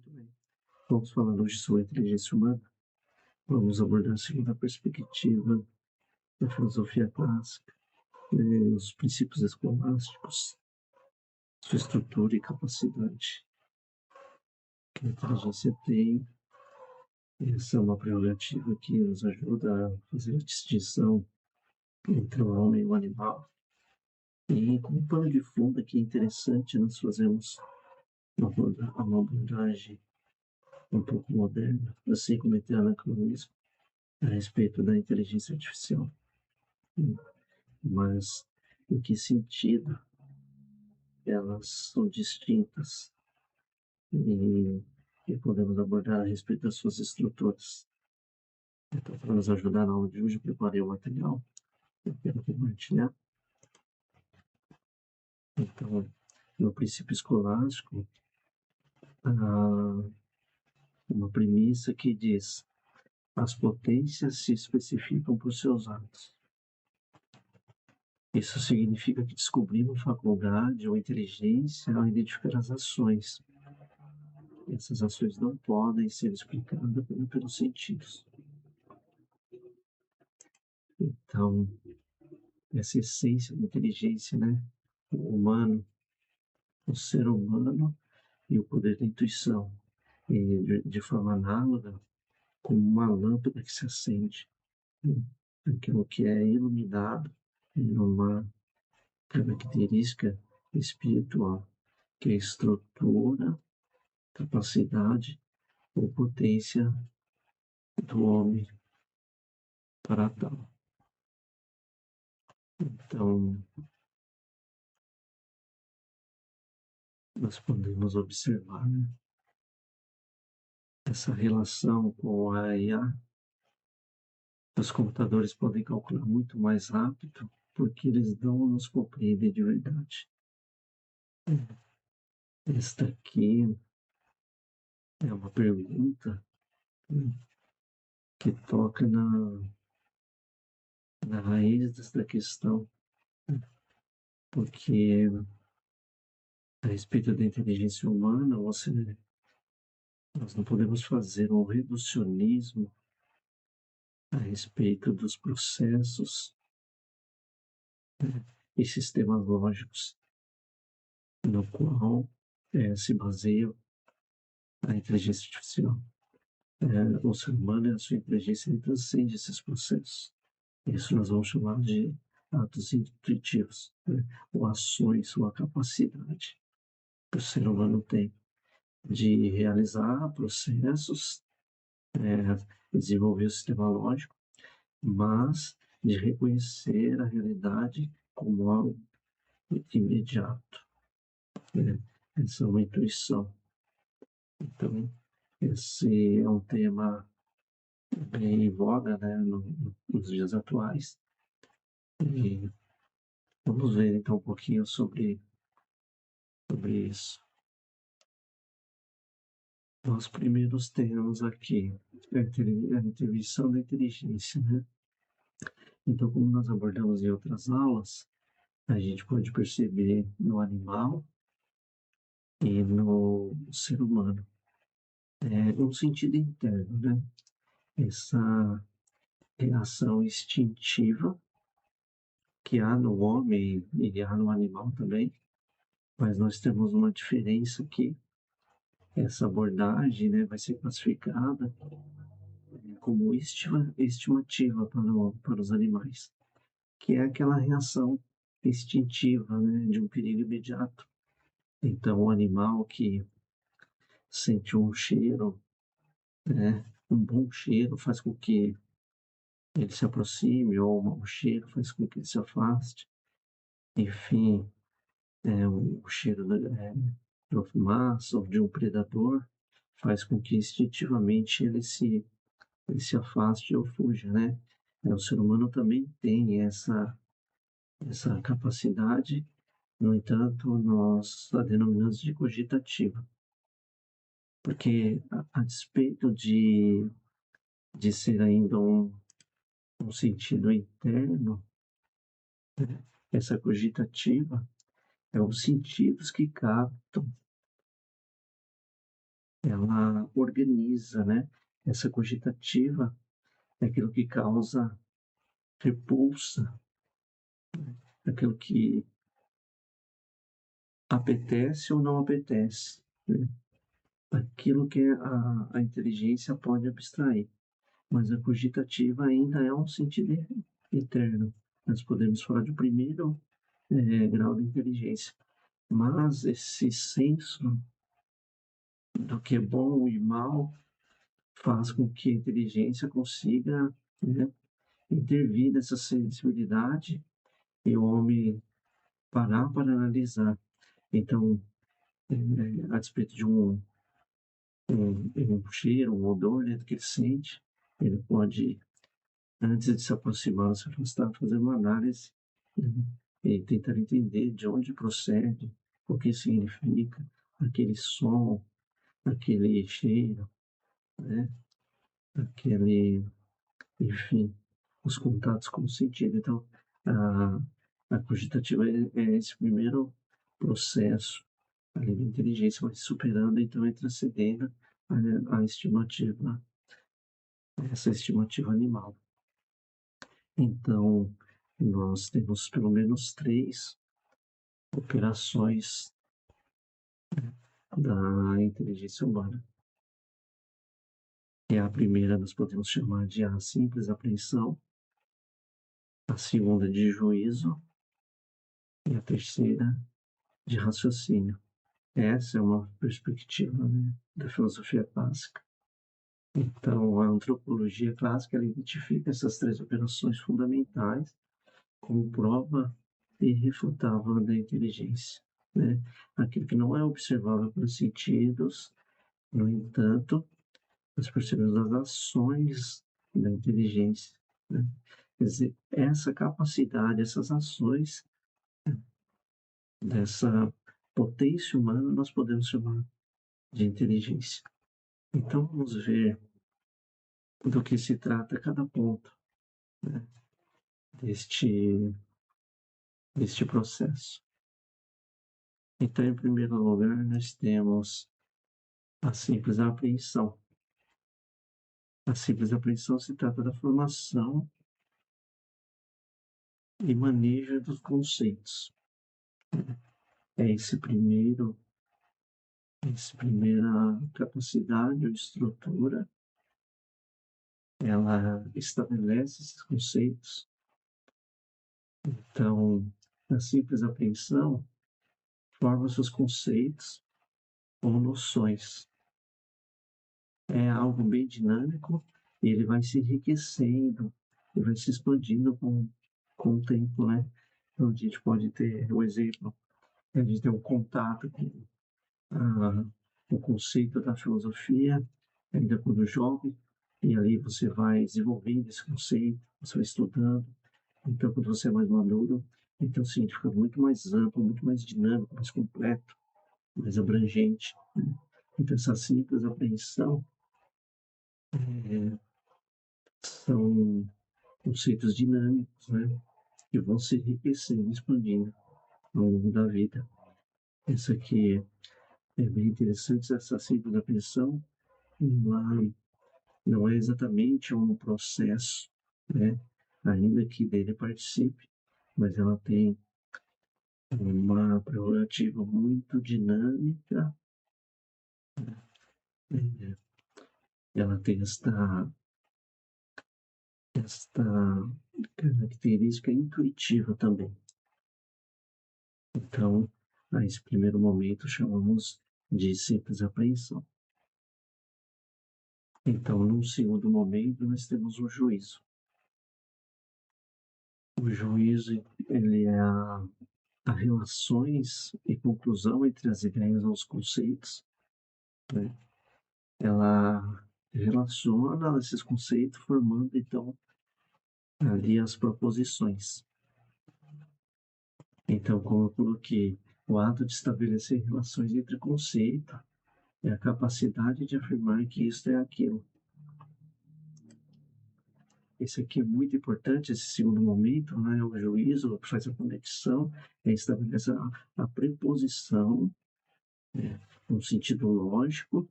Muito bem. Vamos falar hoje sobre a inteligência humana. Vamos abordar a segunda perspectiva da filosofia clássica, os princípios escolásticos, sua estrutura e capacidade que a inteligência tem. Essa é uma prerrogativa que nos ajuda a fazer a distinção entre o homem e o animal. E como pano de fundo aqui é interessante nós fazermos uma abordagem um pouco moderna, assim como tem anacronismo, a respeito da inteligência artificial. Mas em que sentido elas são distintas e podemos abordar a respeito das suas estruturas. Então, para nos ajudar na aula de hoje, eu preparei o material, eu quero compartilhar. Então, no princípio escolástico, há uma premissa que diz: as potências se especificam por seus atos. Isso significa que descobrimos faculdade ou inteligência ao identificar as ações. Essas ações não podem ser explicadas pelos sentidos. Então, essa essência da inteligência, né? O humano, o ser humano e o poder da intuição. E de forma análoga, como uma lâmpada que se acende, né? Aquilo que é iluminado em uma característica espiritual, que é a estrutura, capacidade ou potência do homem para tal. Então, nós podemos observar, né, essa relação com a IA. Os computadores podem calcular muito mais rápido porque eles não nos compreendem de verdade. Esta aqui é uma pergunta, né, que toca na raiz desta questão, né, porque a respeito da inteligência humana, nós não podemos fazer um reducionismo a respeito dos processos, né, e sistemas lógicos no qual se baseia a inteligência artificial. O ser humano e a sua inteligência ele transcende esses processos. Isso nós vamos chamar de atos intuitivos, né, ou ações, ou a capacidade que o ser humano tem de realizar processos, desenvolver o sistema lógico, mas de reconhecer a realidade como algo imediato, né? Essa é uma intuição. Então, esse é um tema bem em voga, né, nos dias atuais. E vamos ver então um pouquinho sobre isso. Nós primeiros temos aqui a intervenção da inteligência, né? Então, como nós abordamos em outras aulas, a gente pode perceber no animal e no ser humano um sentido interno, né? Essa reação instintiva que há no homem e há no animal também, mas nós temos uma diferença aqui. Essa abordagem, né, vai ser classificada como estimativa para os animais, que é aquela reação instintiva, né, de um perigo imediato. Então, o animal que sente um cheiro, né, um bom cheiro faz com que ele se aproxime, ou um mau cheiro faz com que ele se afaste. Enfim, o cheiro de uma fumaça ou de um predador faz com que instintivamente ele se afaste ou fuja, né? O ser humano também tem essa capacidade, no entanto, nós a denominamos de cogitativa, porque a despeito de ser ainda um sentido interno, né, essa cogitativa é os sentidos que captam ela organiza, né? Essa cogitativa é aquilo que causa repulsa, aquilo que apetece ou não apetece, né? Aquilo que a inteligência pode abstrair, mas a cogitativa ainda é um sentido eterno. Nós podemos falar de primeiro grau de inteligência, mas esse senso do que é bom e mal faz com que a inteligência consiga, né, intervir nessa sensibilidade e o homem parar para analisar. Então, a despeito de um cheiro, um odor, né, que ele sente, ele pode, antes de se aproximar, se afastar, fazer uma análise, né, e tentar entender de onde procede, o que significa aquele som, aquele cheiro, né, aquele, enfim, os contatos com o sentido. Então, a, a cogitativa é esse primeiro processo ali da inteligência, vai superando, então, e transcendendo a estimativa, essa estimativa animal. Então, nós temos pelo menos 3 operações da inteligência humana. E a primeira nós podemos chamar de a simples apreensão, a segunda de juízo e a terceira de raciocínio. Essa é uma perspectiva, né, da filosofia clássica. Então, a antropologia clássica ela identifica essas 3 operações fundamentais como prova irrefutável da inteligência, né? Aquilo que não é observável pelos sentidos, no entanto, nós percebemos as ações da inteligência, né? Quer dizer, essa capacidade, essas ações dessa potência humana nós podemos chamar de inteligência. Então, vamos ver do que se trata cada ponto, né, deste processo. Então, em primeiro lugar, nós temos a simples apreensão. A simples apreensão se trata da formação e manejo dos conceitos. É essa primeira capacidade ou estrutura, ela estabelece esses conceitos. Então, a simples apreensão forma seus conceitos ou noções. É algo bem dinâmico e ele vai se enriquecendo, ele vai se expandindo com o tempo, né? Então, a gente pode ter um exemplo, a gente tem um contato com o conceito da filosofia, ainda quando jovem, e ali você vai desenvolvendo esse conceito, você vai estudando. Então, quando você é mais maduro, então, sim, fica muito mais amplo, muito mais dinâmico, mais completo, mais abrangente, né? Então, essa simples apreensão são conceitos dinâmicos, né? Que vão se enriquecendo, expandindo ao longo da vida. Isso aqui é bem interessante, essa simples apreensão, não é exatamente um processo, né? Ainda que dele participe, mas ela tem uma prerrogativa muito dinâmica, né? Ela tem esta característica intuitiva também. Então, a esse primeiro momento chamamos de simples apreensão. Então, num segundo momento, nós temos o juízo. O juízo, ele é a relações e conclusão entre as ideias ou os conceitos, né? Ela relaciona esses conceitos formando, então, ali as proposições. Então, como eu coloquei, o ato de estabelecer relações entre conceitos é a capacidade de afirmar que isto é aquilo. Esse aqui é muito importante, esse segundo momento, né? O juízo faz a conexão, estabelece a preposição, né, no sentido lógico,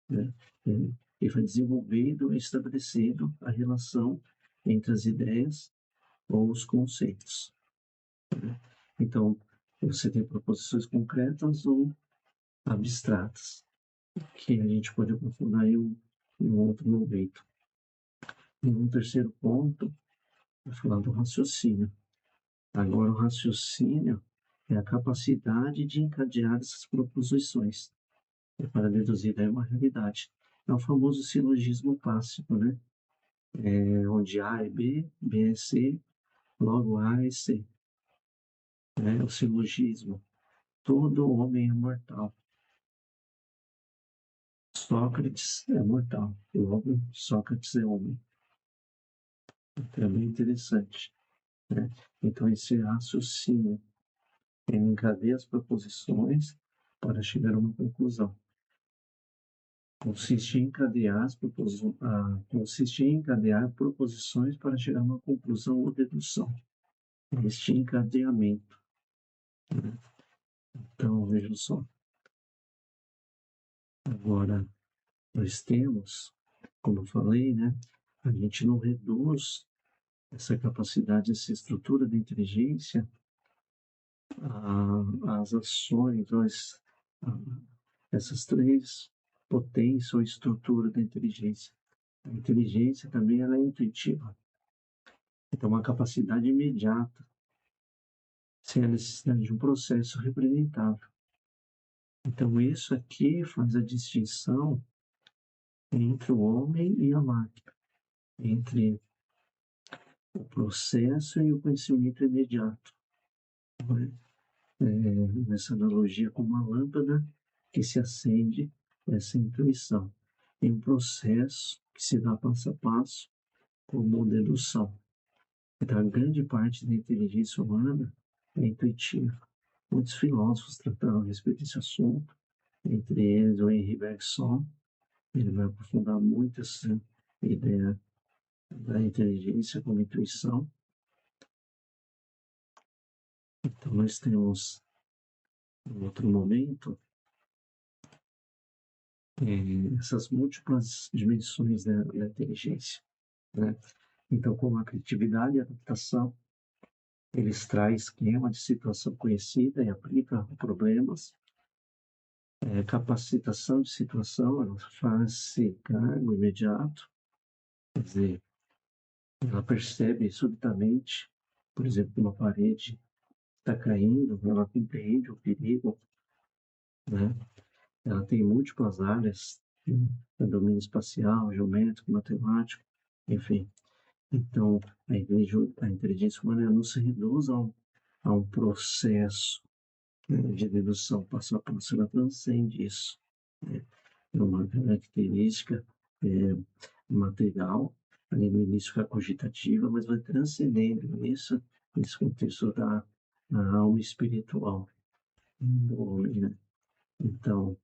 né? Ele vai desenvolvendo e estabelecendo a relação entre as ideias ou os conceitos, né? Então, você tem proposições concretas ou abstratas, que a gente pode aprofundar em um outro momento. E um terceiro ponto, vou falar do raciocínio. Agora, o raciocínio é a capacidade de encadear essas proposições para deduzir daí uma realidade. É o famoso silogismo clássico, né? Onde A é B, B é C, logo A é C. O silogismo. Todo homem é mortal. Sócrates é mortal. Logo, Sócrates é homem. Então, é bem interessante, né? Então, esse raciocínio encadeia as proposições para chegar a uma conclusão. Consiste em encadear proposições para chegar a uma conclusão ou dedução. Este encadeamento, né? Então, vejam só. Agora, nós temos, como eu falei, né? A gente não reduz essa capacidade, essa estrutura da inteligência às ações, essas três potências ou estrutura da inteligência. A inteligência também ela é intuitiva. Então, uma capacidade imediata, sem a necessidade de um processo representável. Então, isso aqui faz a distinção entre o homem e a máquina, entre o processo e o conhecimento imediato. Nessa analogia com uma lâmpada que se acende, essa intuição. E um processo que se dá passo a passo, como dedução. Então, a grande parte da inteligência humana é intuitiva. Muitos filósofos trataram a respeito desse assunto, entre eles o Henri Bergson. Ele vai aprofundar muito essa ideia da inteligência como intuição. Então, nós temos, em outro momento, essas múltiplas dimensões da inteligência, né? Então, como a criatividade e a adaptação, eles trazem esquema de situação conhecida e aplica problemas. Capacitação de situação, ela faz-se cargo imediato, quer dizer, ela percebe subitamente, por exemplo, que uma parede está caindo, ela compreende o perigo, né? Ela tem múltiplas áreas, domínio espacial, geométrico, matemático, enfim. Então, a inteligência humana não se reduz a um processo, né, de dedução passo a passo, ela transcende isso, né? É uma característica material, ali no início fica cogitativa, mas vai transcendendo isso, nesse contexto da alma espiritual do homem, né? Então,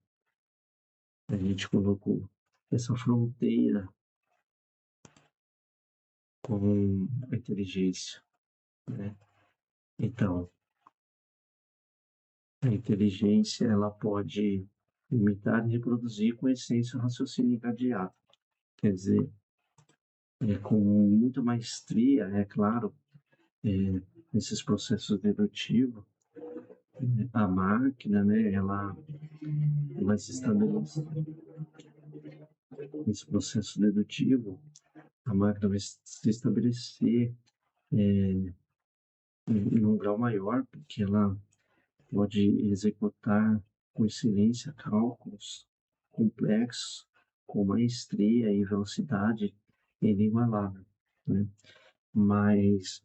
a gente colocou essa fronteira com a inteligência, né? Então, a inteligência ela pode imitar e reproduzir com essência o raciocínio encadeado. Quer dizer, com muita maestria, é claro, nesses processos dedutivos, a máquina, né, ela vai se estabelecer nesse processo dedutivo, a máquina vai se estabelecer em um grau maior, porque ela pode executar com excelência cálculos complexos, com maestria e velocidade inigualável, né? Mas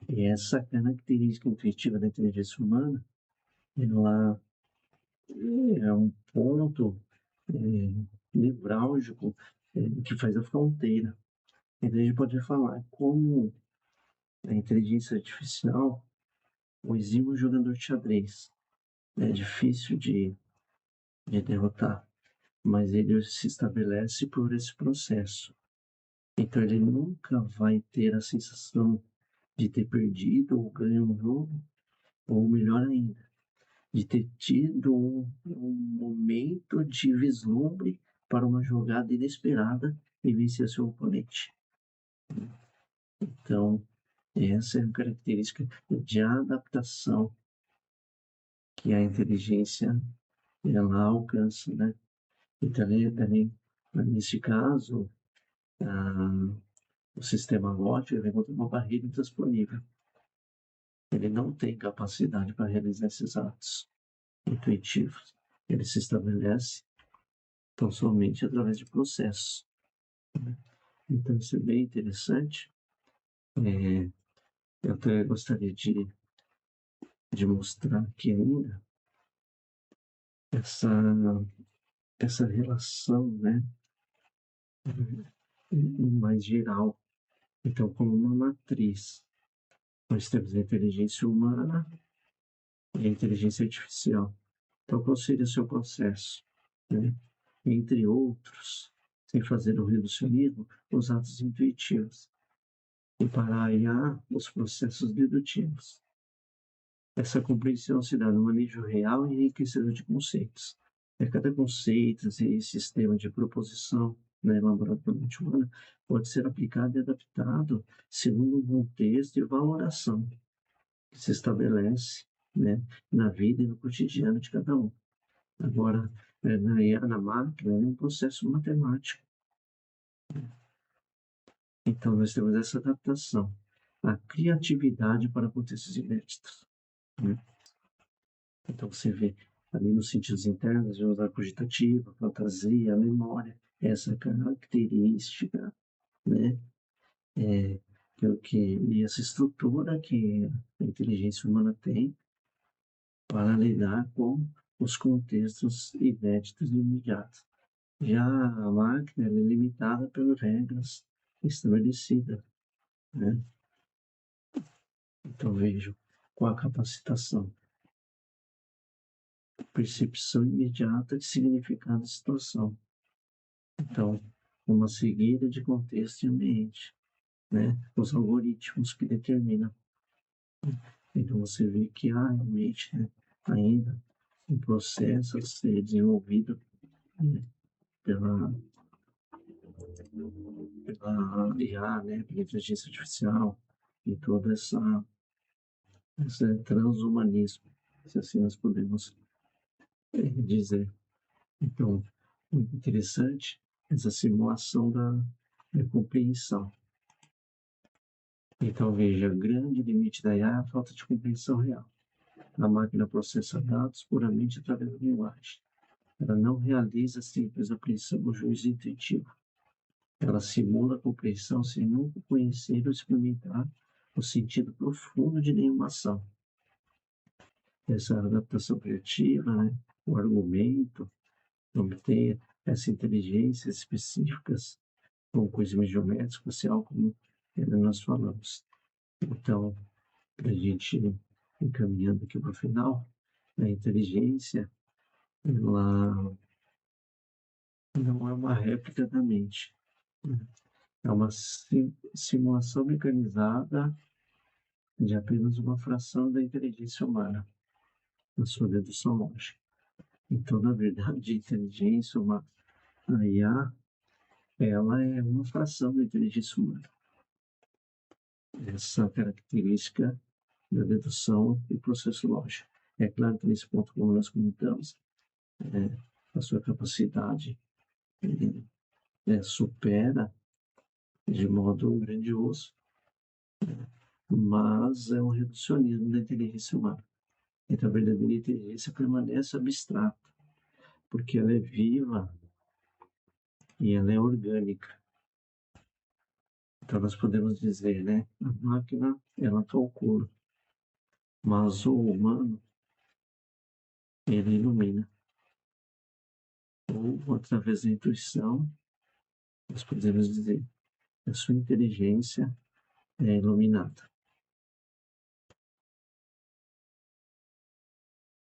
essa característica intuitiva da inteligência humana, ela é um ponto nevrálgico que faz a fronteira. Então a gente pode falar como a inteligência artificial, um exímio jogador de xadrez. É difícil de derrotar, mas ele se estabelece por esse processo. Então ele nunca vai ter a sensação de ter perdido ou ganho um jogo, ou melhor ainda, de ter tido um momento de vislumbre para uma jogada inesperada e vencer seu oponente. Então, essa é a característica de adaptação que a inteligência ela alcança, né? E também nesse caso, o sistema lógico encontra uma barreira intransponível. Ele não tem capacidade para realizar esses atos intuitivos. Ele se estabelece tão somente através de processos. Então, isso é bem interessante. Eu até gostaria de mostrar aqui ainda essa relação, né, mais geral. Então, como uma matriz, nós temos a inteligência humana e a inteligência artificial. Então, qual seria o seu processo? Né? Entre outros, sem fazer o reducionismo, os atos intuitivos. E para a IA, os processos dedutivos. Essa compreensão se dá no manejo real e enriquecedor de conceitos. Cada conceito e sistema de proposição, né, elaborado pela mente humana, pode ser aplicado e adaptado segundo um contexto e valoração que se estabelece, né, na vida e no cotidiano de cada um. Agora, na máquina, é um processo matemático. Então, nós temos essa adaptação, a criatividade para contextos inéditos. Né? Então, você vê ali nos sentidos internos, vemos a cogitativa, a fantasia, a memória, essa característica, né? E essa estrutura que a inteligência humana tem para lidar com os contextos inéditos e imediatos. Já a máquina é limitada pelas regras estabelecidas, né? Então vejo com a capacitação, percepção imediata de significado da situação. Então, uma seguida de contexto e ambiente, né? Os algoritmos que determinam. Então você vê que há realmente, né, ainda um processo a ser desenvolvido, né, pela IA, né, pela inteligência artificial e todo esse transhumanismo, se assim nós podemos dizer. Então, muito interessante essa simulação da compreensão. Então, veja, o grande limite da IA é a falta de compreensão real. A máquina processa dados puramente através da linguagem. Ela não realiza simples apreensão ou juízo intuitivo. Ela simula a compreensão sem nunca conhecer ou experimentar o sentido profundo de nenhuma ação. Essa adaptação criativa, né? O argumento, obter essa inteligência específicas com coisas geométricas, espacial, como nós falamos. Então, para a gente ir encaminhando aqui para o final, a inteligência, ela não é uma réplica da mente. É uma simulação mecanizada de apenas uma fração da inteligência humana, na sua dedução lógica. Então, na verdade, a inteligência humana, a IA, ela é uma fração da inteligência humana. Essa característica da dedução e processo lógico. É claro que nesse ponto, como nós comentamos, a sua capacidade supera de modo grandioso, mas é um reducionismo da inteligência humana. Então, a verdadeira inteligência permanece abstrata, porque ela é viva e ela é orgânica. Então, nós podemos dizer, né? A máquina, ela calcula, mas o humano, ele ilumina. Ou, através da intuição, nós podemos dizer, a sua inteligência é iluminada.